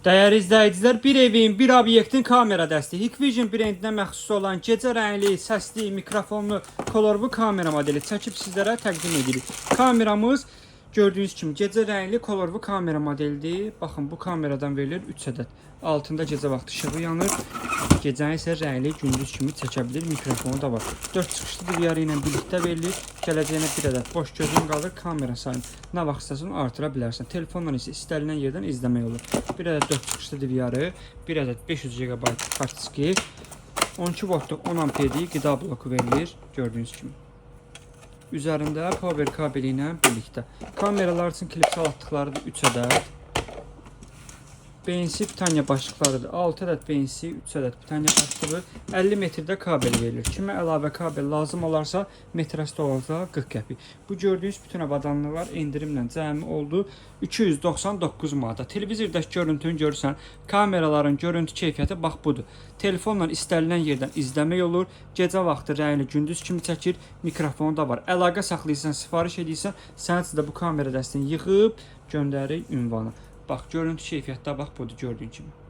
Dəyərli izləyicilər, bir evin, bir obyektin kamera dəstəyi Hikvision brendinə məxsus olan gecə rəngli, səsli, mikrofonlu, kolorlu kamera modeli çəkib sizlərə təqdim edirik. Kameramız gördüyünüz kimi gecə rəngli, kolorlu kamera modelidir. Baxın, bu kameradan verilir 3 ədəd. Altında gecə vaxtı işığı yanır. Gecəni isə rəngli, gündüz kimi çəkə bilir. Mikrofonu da var. 4 çıxışlı DVR ilə birlikdə verilir. Gələcəyinə bir ədəd boş gözün qalır. Kamera sayını nə vaxt istəsən artıra bilərsən. Telefonla isə istənilən yerdən izləmək olur. Bir ədəd 4 çıxışlı DVR, bir ədəd 500 GB kart diski, 12 voltluq 10 amperlik qida bloku verilir. Gördüyünüz kimi. Üzərində power kabeli ilə birlikdə. Kameralar üçün klip salatdıqları 3 ədəd. BNC pitanya başlıqlarıdır. 6 ədəd BNC, 3 ədəd pitanya başlığı, 50 metrdə kabel verilir. Kimə əlavə kabel lazım olarsa, metrəsi olacaq 40 qəpik. Bu gördüyünüz bütün avadanlıqlar endirimlə cəmi oldu 299 manata. Televizordakı görüntünü görürsən, kameraların görüntü keyfiyyəti bax budur. Telefonla istənilən yerdən izləmək olur. Gecə vaxtı rəngli, gündüz kimi çəkir. Mikrofonu da var. Əlaqə saxlayırsan, sifariş edirsən, sənin üçün də bu kamera dəstəsini yığıb göndərir ünvana. Bax, görüntü keyfiyyətdə bax budur, gördüyün kimi.